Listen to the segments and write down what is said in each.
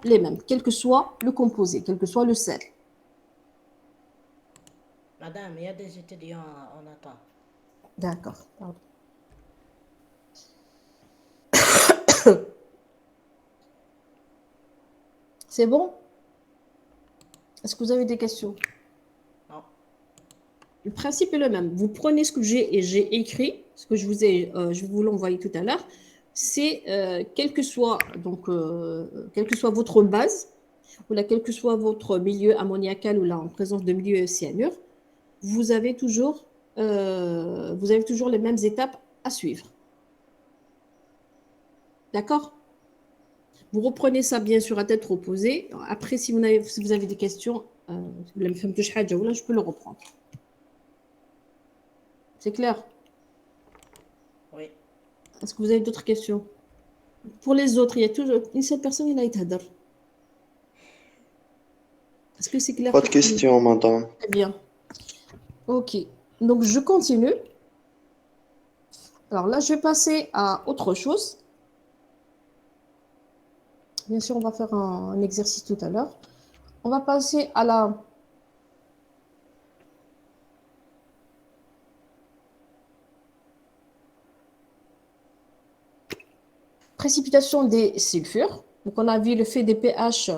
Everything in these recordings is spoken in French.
les mêmes, quel que soit le composé, quel que soit le sel. Madame, il y a des étudiants en attente. D'accord. Pardon. C'est bon? Est-ce que vous avez des questions? Non. Le principe est le même. Vous prenez ce que j'ai écrit, ce que je vais vous l'envoyer tout à l'heure. C'est quel que soit votre base, ou là, quel que soit votre milieu ammoniacal ou là en présence de milieu cyanure, vous avez toujours, les mêmes étapes à suivre. D'accord? Vous reprenez ça bien sûr à tête reposée. Après, si vous avez des questions, je peux le reprendre. C'est clair? Oui. Est-ce que vous avez d'autres questions? Pour les autres, il y a toujours une seule personne qui a été hadar. Est-ce que c'est clair Pas de pour tout le monde? question, madame. Très bien. Ok. Donc, je continue. Alors là, je vais passer à autre chose. Bien sûr, on va faire un exercice tout à l'heure. On va passer à la précipitation des sulfures. Donc, on a vu le fait des pH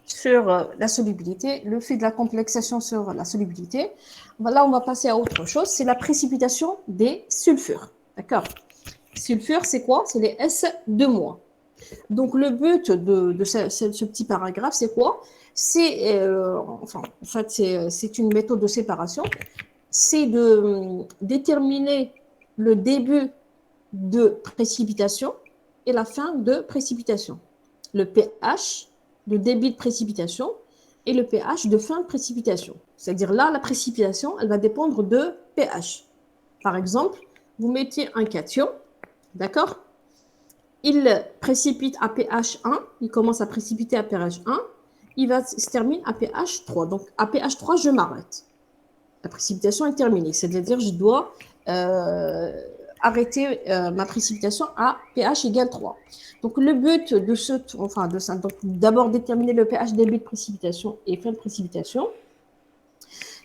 sur la solubilité, le fait de la complexation sur la solubilité. Là, on va passer à autre chose, c'est la précipitation des sulfures. D'accord? Sulfure, c'est quoi? C'est les S2-. Donc, le but de ce petit paragraphe, c'est quoi? C'est, c'est une méthode de séparation. C'est de déterminer le début de précipitation et la fin de précipitation. Le pH, le débit de précipitation et le pH de fin de précipitation. C'est-à-dire là, la précipitation, elle va dépendre de pH. Par exemple, vous mettez un cation, d'accord? Il précipite à pH 1, il commence à précipiter à pH 1, il se termine à pH 3. Donc à pH 3, je m'arrête. La précipitation est terminée, c'est-à-dire je dois arrêter ma précipitation à pH égale 3. Donc le but de ça, donc d'abord déterminer le pH début de précipitation et fin de précipitation.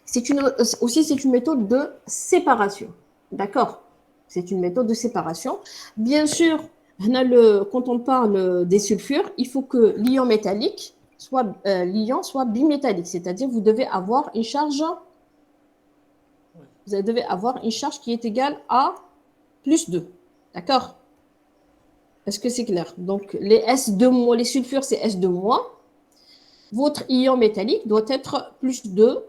C'est une méthode de séparation. D'accord? C'est une méthode de séparation. Bien sûr, quand on parle des sulfures, il faut que l'ion métallique soit bimétallique, c'est-à-dire vous devez avoir une charge, qui est égale à plus 2. D'accord? Est-ce que c'est clair? Donc les S2-, les sulfures, c'est S2-. Votre ion métallique doit être plus 2,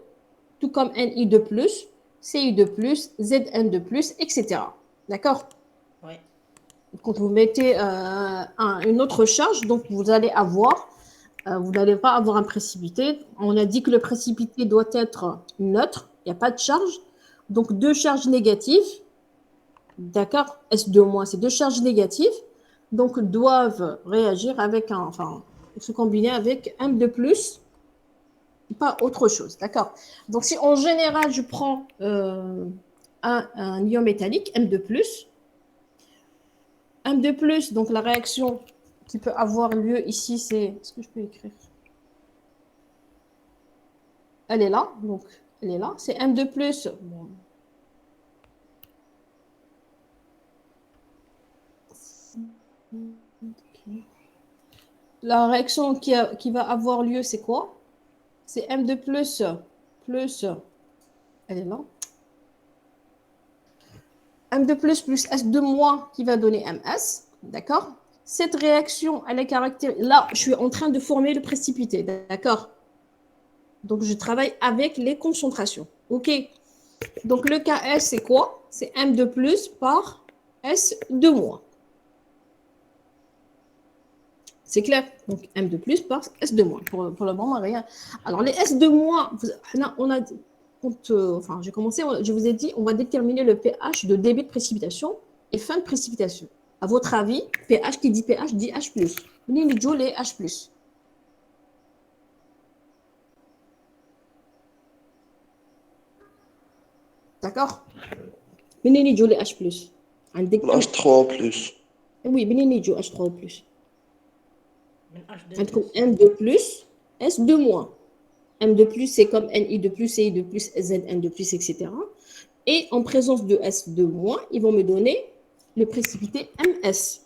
tout comme Ni2+, Ci2+, Zn2+, etc. D'accord? Oui. Quand vous mettez une autre charge, donc vous n'allez pas avoir un précipité. On a dit que le précipité doit être neutre, il n'y a pas de charge. Donc deux charges négatives, d'accord? S2-, c'est deux charges négatives, donc doivent réagir se combiner avec M2+, pas autre chose, d'accord? Donc si en général je prends un ion métallique, M2+, M2+, donc la réaction qui peut avoir lieu ici, c'est... Est-ce que je peux écrire? Elle est là, donc elle est là. C'est M2+. Bon. La réaction qui va avoir lieu, c'est quoi? C'est M2+, plus... Elle est là. M2+, S2- qui va donner MS, d'accord? Cette réaction, elle est caractérisée... Là, je suis en train de former le précipité, d'accord? Donc, je travaille avec les concentrations, ok? Donc, le KS, c'est quoi? C'est M2+, par S2-. C'est clair? Donc, M2+, par S2-. Pour le moment, rien. Alors, les S2-, j'ai commencé, je vous ai dit, on va déterminer le pH de début de précipitation et fin de précipitation. À votre avis, pH, qui dit pH, dit H+. Venez les jouer les H+. D'accord? Venez les jouer les H+. L'H3 plus. Oui, venez les jouer H3 ou plus. من H2S. عندكم M de plus, S de moins. M de plus, c'est comme NI de plus, CI de plus, ZN de plus, etc. Et en présence de S de moins, ils vont me donner le précipité MS.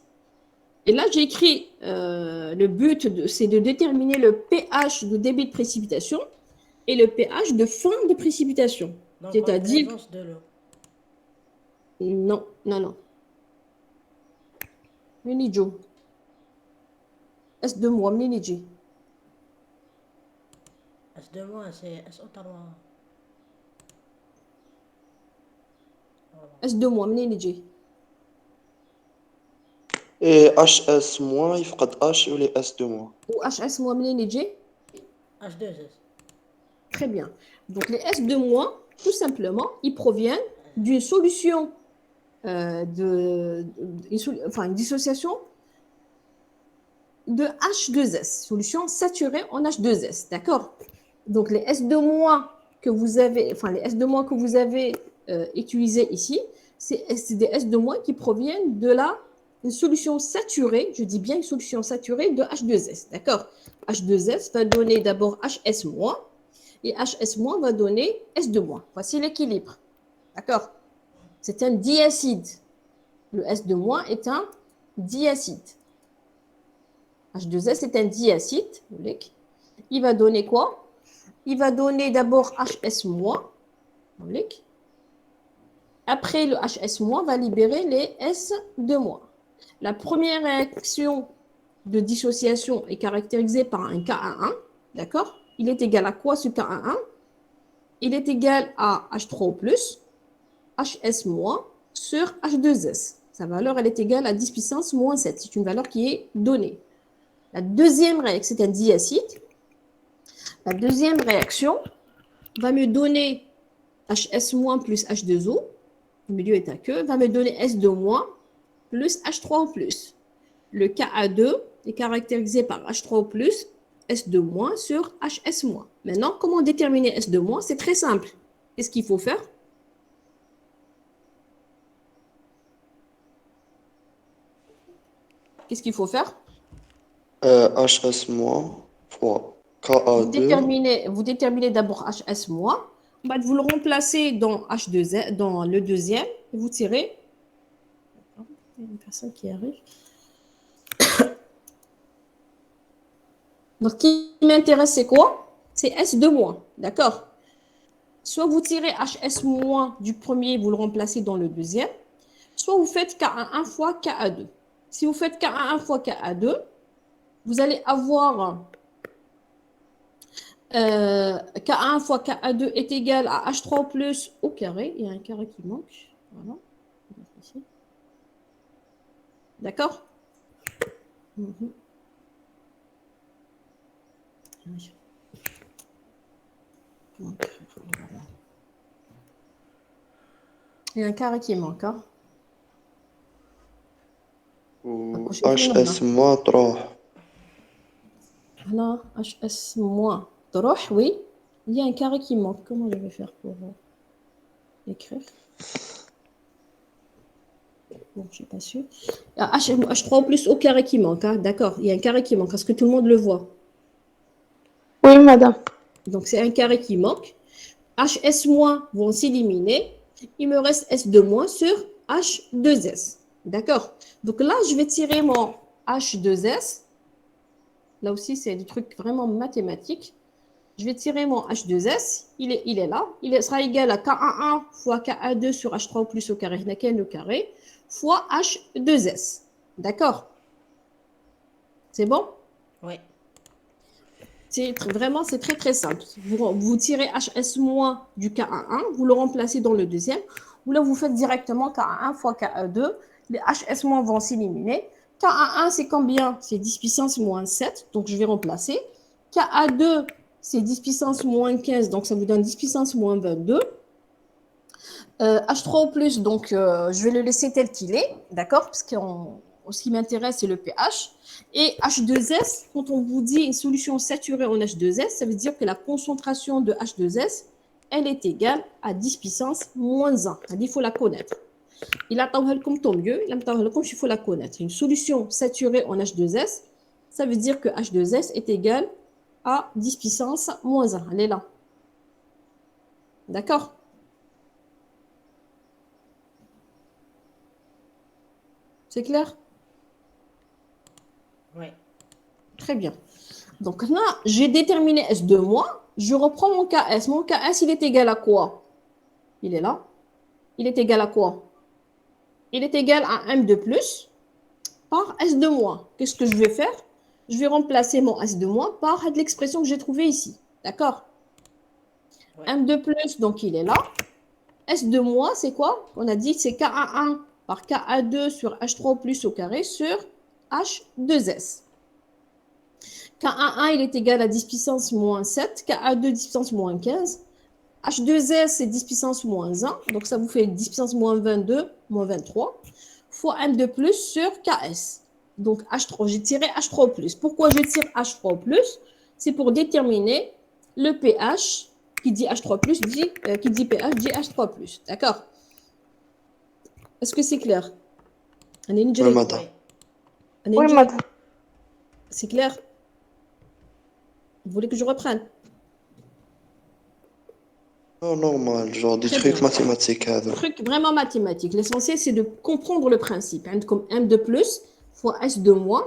Et là, j'ai écrit, le but, c'est de déterminer le pH de débit de précipitation et le pH de fin de précipitation. Donc, en C'est-à-dire, présence de l'eau. non, non, non. Mini-jo. S de moins, mini-J. S2 moins, c'est SO3. S de moins, mini-J. Et HS moins يفقد H ou les S2 moins. Ou HS moins, mini-J. H2S. Très bien. Donc, les S de moins, tout simplement, ils proviennent d'une solution, une dissociation de H2S, solution saturée en H2S, d'accord? Donc, les S de moins que vous avez, utilisés ici, c'est des S de moins qui proviennent de une solution saturée, je dis bien une solution saturée de H2S, d'accord? H2S va donner d'abord HS moins, et HS- va donner S2-. Voici l'équilibre. D'accord? C'est un diacide. Le S2- est un diacide. H2S est un diacide. Il va donner quoi? Il va donner d'abord HS-. Après, le HS- va libérer les S2-. La première réaction de dissociation est caractérisée par un Ka1. D'accord? Il est égal à quoi ce Ka1? Il est égal à H3+, HS- sur H2S. Sa valeur, elle est égale à 10 puissance moins 7. C'est une valeur qui est donnée. La deuxième réaction, c'est un diacide. La deuxième réaction va me donner HS- plus H2O, le milieu est aqueux, va me donner S2- plus H3+. Le Ka2 est caractérisé par H3+, S2- sur HS-. Maintenant, comment déterminer S2-? C'est très simple. Qu'est-ce qu'il faut faire? Qu'est-ce qu'il faut faire? HS moins fois KA2. Vous déterminez d'abord HS-. Vous le remplacez dans H2, dans le deuxième, et vous tirez. Il y a une personne qui arrive. Donc, ce qui m'intéresse, c'est quoi? C'est S2-. D'accord? Soit vous tirez HS- du premier, vous le remplacez dans le deuxième, soit vous faites Ka1 fois Ka2. Si vous faites Ka1 fois Ka2, vous allez avoir K1 fois K2 est égal à H3 plus au carré. Il y a un carré qui manque. Voilà. D'accord? Il y a un carré qui manque. Hein? و HS moins تروح. Là, HS moins. تروح, oui. Il y a un carré qui manque. Comment je vais faire pour écrire? Bon, je n'ai pas su. H3 plus au carré qui manque. Hein? D'accord, il y a un carré qui manque. Est-ce que tout le monde le voit? Oui, madame. Donc, c'est un carré qui manque. HS- vont s'éliminer. Il me reste S2- sur H2S. D'accord? Donc là, je vais tirer mon H2S. Là aussi, c'est du truc vraiment mathématique. Je vais tirer mon H2S. Il est là. Il sera égal à K11 fois Ka2 sur H3 plus au carré, le carré, fois H2S. D'accord? C'est bon? Oui. C'est très très simple. Vous tirez HS- du Ka1, vous le remplacez dans le deuxième, ou là vous faites directement Ka1 fois Ka2, les HS- vont s'éliminer. Ka1 c'est combien? C'est 10 puissance moins 7, donc je vais remplacer. Ka2 c'est 10 puissance moins 15, donc ça vous donne 10 puissance moins 22. H3 plus, donc je vais le laisser tel qu'il est, d'accord? Parce que ce qui m'intéresse, c'est le pH. Et H2S, quand on vous dit une solution saturée en H2S, ça veut dire que la concentration de H2S, elle est égale à 10 puissance moins 1. Il faut la connaître. Il a comme tant mieux, il faut la connaître. Une solution saturée en H2S, Ça veut dire que H2S est égal à 10 puissance moins 1. Elle est là. D'accord? C'est clair? Oui. Très bien. Donc là, j'ai déterminé S de moi. Je reprends mon KS. Mon KS, il est égal à quoi? Il est là. Il est égal à quoi? Il est égal à M de plus par S de moins. Qu'est-ce que je vais faire? Je vais remplacer mon S de moins par l'expression que j'ai trouvée ici. D'accord? Ouais. M de plus, donc il est là. S de moins, c'est quoi? On a dit c'est KA1 par KA2 sur H3 plus au carré sur H2S. KA1, il est égal à 10 puissance moins 7. KA2, 10 puissance moins 15. H2S, c'est 10 puissance moins 1. Donc, ça vous fait 10 puissance moins 22, moins 23, fois M de plus sur KS. Donc, H3, j'ai tiré H3 plus. Pourquoi je tire H3 plus? C'est pour déterminer le pH. Qui dit H3 plus, qui dit pH, dit H3 plus. D'accord? Est-ce que c'est clair? Oui, madame. Oui, madame. C'est clair? Vous voulez que je reprenne? Non, normal, genre des Très trucs bien. mathématiques. Truc vraiment mathématique. L'essentiel, c'est de comprendre le principe. Hein, comme M de plus fois S de moins.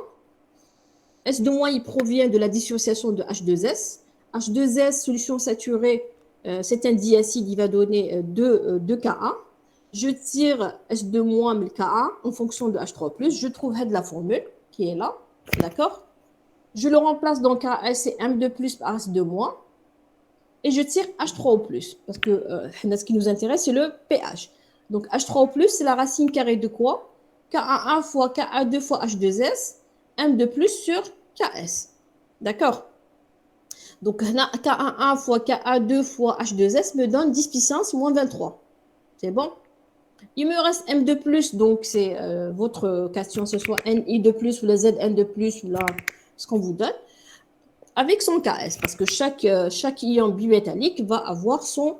S de moins, il provient de la dissociation de H2S. H2S, solution saturée, c'est un diacide, il va donner 2 Ka. Je tire S de moins, mais le Ka, en fonction de H3+. Je trouve de la formule qui est là. D'accord? Je le remplace dans KS, c'est M de plus par S de moins. Et je tire H3 au plus. Parce que ce qui nous intéresse, c'est le pH. Donc H3 au plus, c'est la racine carrée de quoi? Ka1 fois Ka2 fois H2S, M de plus sur KS. D'accord? Donc Ka1 fois Ka2 fois H2S me donne 10 puissance moins 23. C'est bon? Il me reste M de plus, donc c'est votre question, ce soit NI de plus ou la ZN de plus ou là, ce qu'on vous donne avec son KS, parce que chaque ion bimétallique va avoir son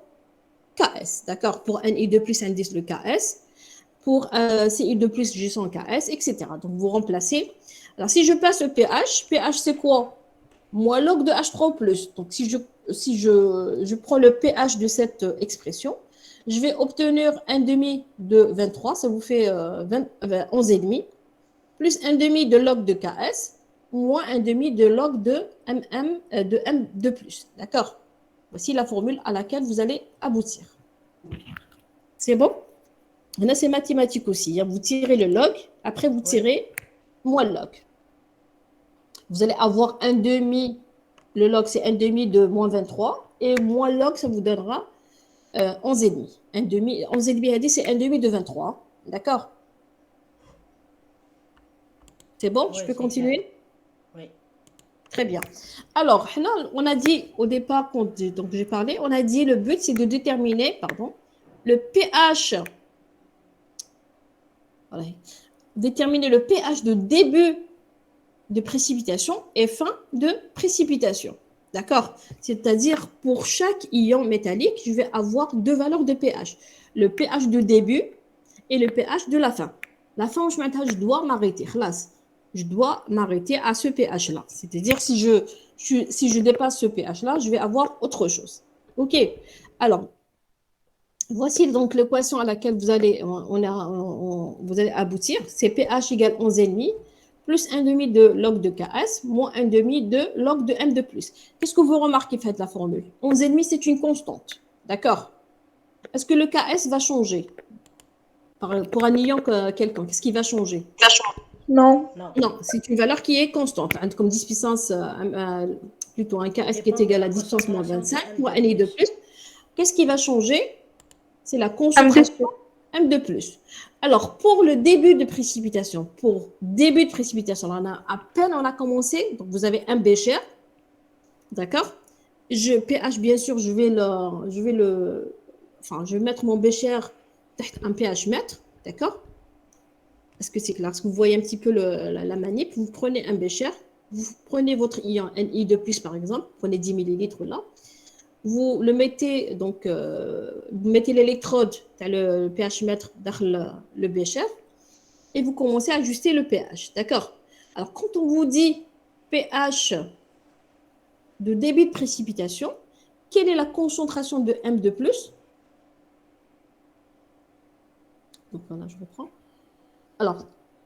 KS, d'accord? Pour NI de plus, indice le KS. Pour CI de plus, j'ai son KS, etc. Donc, vous remplacez. Alors, si je passe le pH, pH, c'est quoi? Moins log de H3+. Donc, si je prends le pH de cette expression, je vais obtenir 1 demi de 23, ça vous fait 11,5, plus 1 demi de log de KS, moins 1 demi de log de M de plus. D'accord? Voici la formule à laquelle vous allez aboutir. C'est bon? Là, c'est mathématique aussi. Vous tirez le log, après vous tirez moins le log. Vous allez avoir 1 demi, le log c'est 1 demi de moins 23, et moins le log, ça vous donnera 11,5. 1 demi, 11,5, c'est 1 demi de 23. D'accord? C'est bon? Oui, Je peux c'est continuer? clair. Oui. Très bien. Alors, on a dit au départ, donc j'ai parlé, on a dit le but c'est de déterminer, le pH. Voilà, déterminer le pH de début de précipitation et fin de précipitation. D'accord? C'est-à-dire, pour chaque ion métallique, je vais avoir 2 valeurs de pH. Le pH de début et le pH de la fin. La fin, je dois m'arrêter. Je dois m'arrêter à ce pH-là. C'est-à-dire, si je dépasse ce pH-là, je vais avoir autre chose. OK? Alors, voici donc l'équation à laquelle vous allez aboutir. C'est pH égale 11,5 plus 1 demi de log de KS moins 1 demi de log de M de plus. Qu'est-ce que vous remarquez, faites la formule? 11,5, c'est une constante. D'accord? Est-ce que le KS va changer? Pour un ion quelconque, qu'est-ce qui va changer? Non. Non. Non, c'est une valeur qui est constante, hein, comme 10 puissance, plutôt un KS qui est égal à 10 puissance moins 25, moins NI de plus. Qu'est-ce qui va changer? C'est la concentration M de plus. Alors, pour le début de précipitation, à peine on a commencé, donc vous avez un bécher, d'accord? pH, bien sûr, je vais mettre mon bécher un pH mètre, d'accord? Est-ce que c'est clair? Est-ce que vous voyez un petit peu la manip? Vous prenez un bécher, vous prenez votre ion NI de plus, par exemple, prenez 10 millilitres là, vous le mettez, donc, vous mettez l'électrode, le pH mètre dans le bécher, et vous commencez à ajuster le pH, d'accord? Alors, quand on vous dit pH de débit de précipitation, quelle est la concentration de M2 plus? Donc voilà, je reprends. Alors,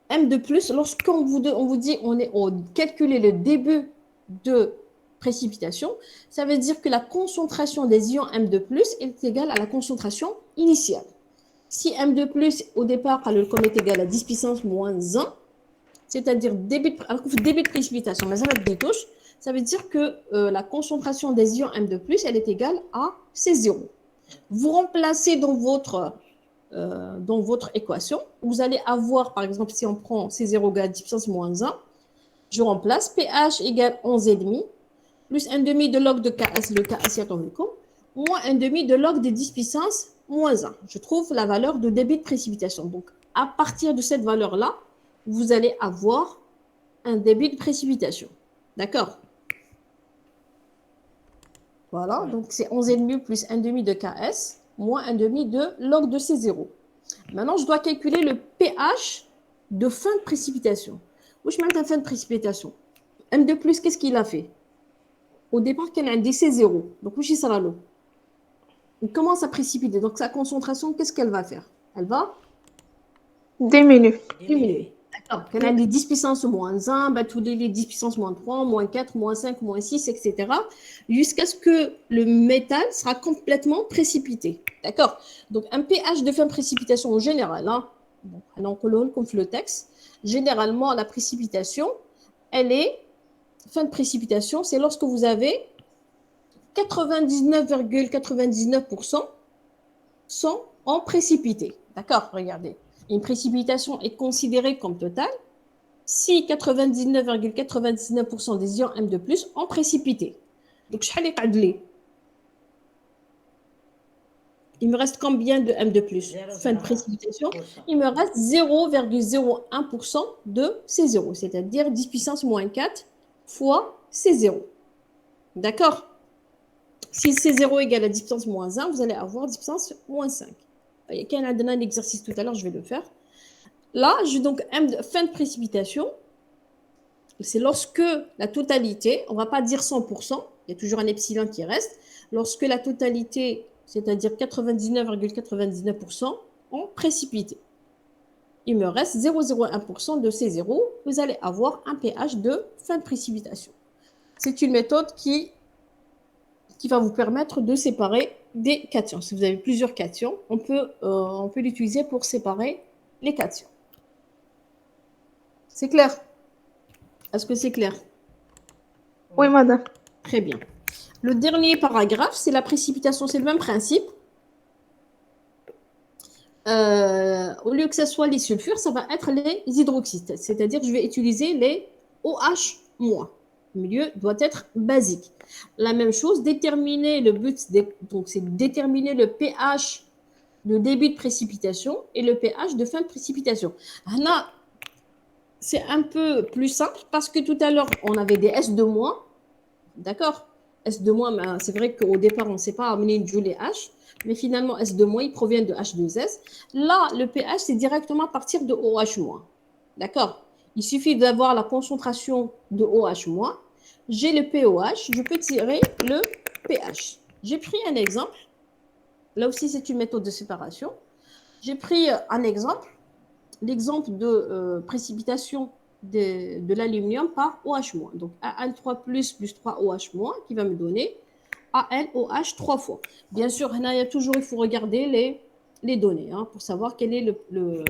M2 plus, lorsqu'on vous dit on calculer le début de précipitation, ça veut dire que la concentration des ions M2 plus est égale à la concentration initiale. Si M2 plus au départ, est égal à 10 puissance moins 1, c'est-à-dire début de précipitation, mais ça veut dire que la concentration des ions M2 plus, elle est égale à C0. Vous remplacez dans votre équation, vous allez avoir, par exemple, si on prend C0 égale 10 puissance moins 1, je remplace pH égale 11,5 plus 1,5 de log de KS, le KS moins 1,5 de log de 10 puissance moins 1. Je trouve la valeur de débit de précipitation. Donc, à partir de cette valeur-là, vous allez avoir un débit de précipitation. D'accord? Voilà, donc c'est 11,5 plus 1,5 de KS moins 1,5 de log de C0. Maintenant, je dois calculer le pH de fin de précipitation. Où je mets la fin de précipitation? M2 plus, qu'est-ce qu'il a fait? Au départ, il y a un DC0. Donc, où sera l'eau? Il commence à précipiter. Donc, sa concentration, qu'est-ce qu'elle va faire? Elle va Diminue. diminuer. D'accord. Quand elle a les 10 puissance moins 1, bah, tous les 10 puissance moins 3, moins 4, moins 5, moins 6, etc. Jusqu'à ce que le métal sera complètement précipité. D'accord. Donc, un pH de fin de précipitation en général, hein, en colonne, comme le texte, généralement, la précipitation, elle est, fin de précipitation, c'est lorsque vous avez 99,99% sont en précipité. D'accord, regardez. Une précipitation est considérée comme totale si 99,99% des ions M2+ ont précipité. Donc, il me reste combien de M2+? Fin de précipitation. Il me reste 0,01% de C0, c'est-à-dire 10 puissance moins 4 fois C0. D'accord? Si C0 égale à 10 puissance moins 1, vous allez avoir 10 puissance moins 5. Il y a un exercice tout à l'heure, je vais le faire. Là, j'ai donc fin de précipitation. C'est lorsque la totalité, on ne va pas dire 100%, il y a toujours un epsilon qui reste, lorsque la totalité, c'est-à-dire 99,99% ont précipité. Il me reste 0,01% de C0, vous allez avoir un pH de fin de précipitation. C'est une méthode qui va vous permettre de séparer des cations. Si vous avez plusieurs cations, on peut l'utiliser pour séparer les cations. C'est clair? Est-ce que c'est clair? Oui, madame. Très bien. Le dernier paragraphe, c'est la précipitation. C'est le même principe. Au lieu que ce soit les sulfures, ça va être les hydroxydes. C'est-à-dire que je vais utiliser les OH-. Le milieu doit être basique. La même chose, déterminer le but, donc c'est déterminer le pH de début de précipitation et le pH de fin de précipitation. Là, c'est un peu plus simple parce que tout à l'heure, on avait des S2-, d'accord? S2-, c'est vrai qu'au départ, on ne sait pas amener une joule et H, mais finalement, S2-, ils proviennent de H2S. Là, le pH, c'est directement à partir de OH-, d'accord? Il suffit d'avoir la concentration de OH-. J'ai le POH, je peux tirer le pH. J'ai pris un exemple. Là aussi, c'est une méthode de séparation. J'ai pris un exemple, l'exemple de précipitation de l'aluminium par OH-. Donc, Al3 plus 3OH- qui va me donner AlOH 3 fois. Bien sûr, il faut regarder les données pour savoir quel est le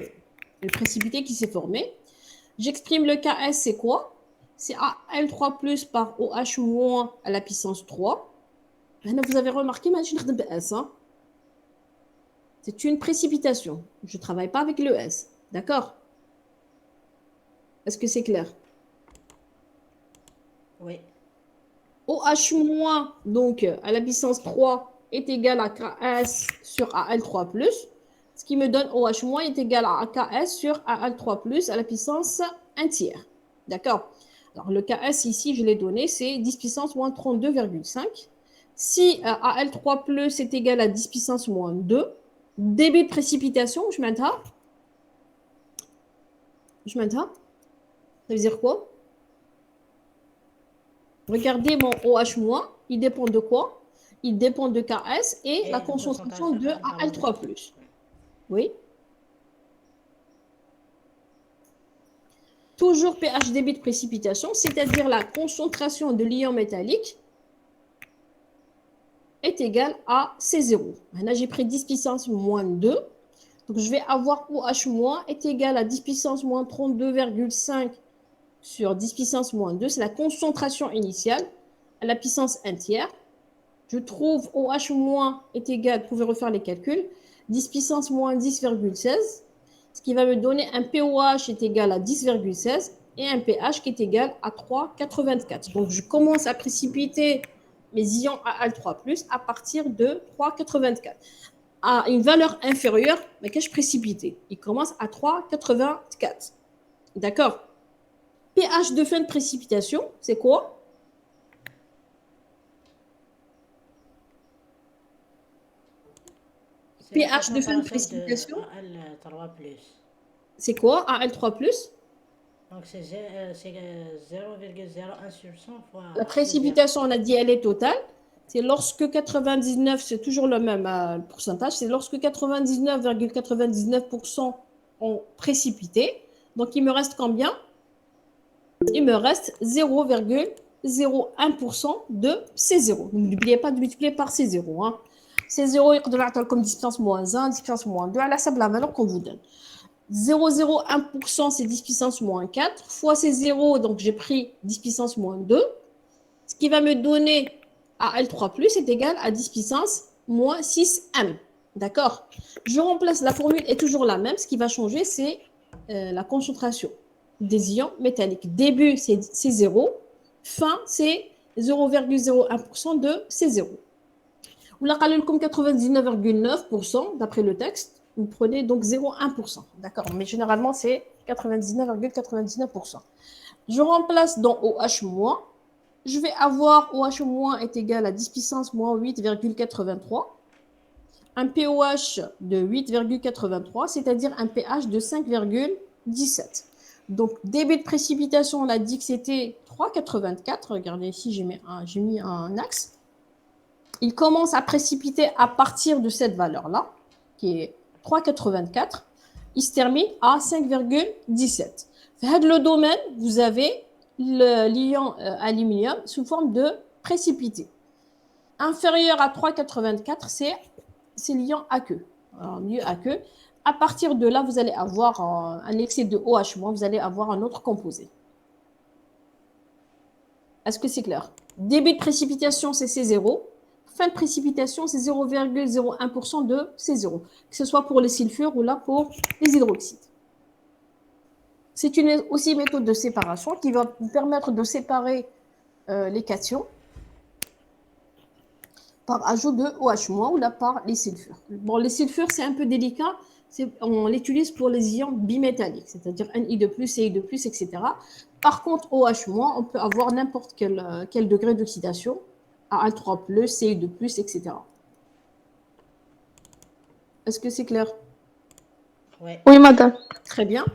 précipité qui s'est formé. J'exprime le KS, c'est quoi? C'est Al3 plus par OH- à la puissance 3. Vous avez remarqué, c'est une précipitation. Je ne travaille pas avec le S. D'accord? Est-ce que c'est clair? Oui. OH-, donc à la puissance 3, est égal à KS sur Al3 plus. Ce qui me donne OH- est égal à KS sur Al3 plus à la puissance 1 tiers. D'accord? Alors, le KS ici, je l'ai donné, c'est 10 puissance moins 32,5. Si Al3 plus est égal à 10 puissance moins 2, débit de précipitation, je m'entends? Ça veut dire quoi? Regardez mon OH-, il dépend de quoi? Il dépend de KS et la le concentration de pourcentage Al3+. Oui. Toujours pH débit de précipitation, c'est-à-dire la concentration de l'ion métallique est égale à C0. Là, j'ai pris 10 puissance moins 2. Donc, je vais avoir OH- est égal à 10 puissance moins 32,5 sur 10 puissance moins 2. C'est la concentration initiale à la puissance 1 tiers. Je trouve OH- est égal, vous pouvez refaire les calculs, 10 puissance moins 10,16, ce qui va me donner un POH est égal à 10,16 et un pH qui est égal à 3,84. Donc, je commence à précipiter mes ions Al3+, à partir de 3,84. À une valeur inférieure, mais que je précipite. Il commence à 3,84. D'accord? pH de fin de précipitation, c'est quoi? C'est la pH de fin de concentration précipitation, de Al3+. c'est quoi? Al3+. Donc, c'est 0,01 sur 100 fois La H de 0. précipitation, on a dit, elle est totale. C'est lorsque 99, c'est toujours le même pourcentage, c'est lorsque 99,99% ont précipité. Donc, il me reste combien? Il me reste 0,01% de C0. N'oubliez pas de multiplier par C0. Hein. C0, il y a comme 10 puissance moins 1, 10 puissance moins 2, à la la valeur qu'on vous donne. 0,01%, c'est 10 puissance moins 4, fois C0, donc j'ai pris 10 puissance moins 2, ce qui va me donner à L3+, est égal à 10 puissance moins 6M. D'accord? Je remplace, la formule est toujours la même, ce qui va changer, c'est la concentration des ions métalliques. Début, c'est 0, fin, c'est 0,01% de C0. Ou la comme 99,9% d'après le texte, vous prenez donc 0,1%. D'accord? Mais généralement, c'est 99,99%. Je remplace dans OH-, je vais avoir OH- est égal à 10 puissance moins 8,83. Un pOH de 8,83, c'est-à-dire un pH de 5,17. Donc, débit de précipitation, on a dit que c'était 3,84. Regardez ici, j'ai mis un axe. Il commence à précipiter à partir de cette valeur-là, qui est 3,84. Il se termine à 5,17. Dans le domaine, vous avez l'ion aluminium sous forme de précipité. Inférieur à 3,84, c'est l'ion aqueux. Alors, mieux aqueux. À partir de là, vous allez avoir un excès de OH-, vous allez avoir un autre composé. Est-ce que c'est clair? Début de précipitation, c'est C0. Fin de précipitation, c'est 0,01% de C0. Que ce soit pour les sulfures ou là pour les hydroxydes. C'est aussi une méthode de séparation qui va vous permettre de séparer les cations par ajout de OH- ou là par les sulfures. Bon, les sulfures, c'est un peu délicat. On l'utilise pour les ions bimétalliques, c'est-à-dire Ni2+, Ci2+, etc. Par contre, OH-, on peut avoir n'importe quel degré d'oxydation, Al3+, Ci2+, etc. Est-ce que c'est clair? Ouais. Oui, madame. Très bien.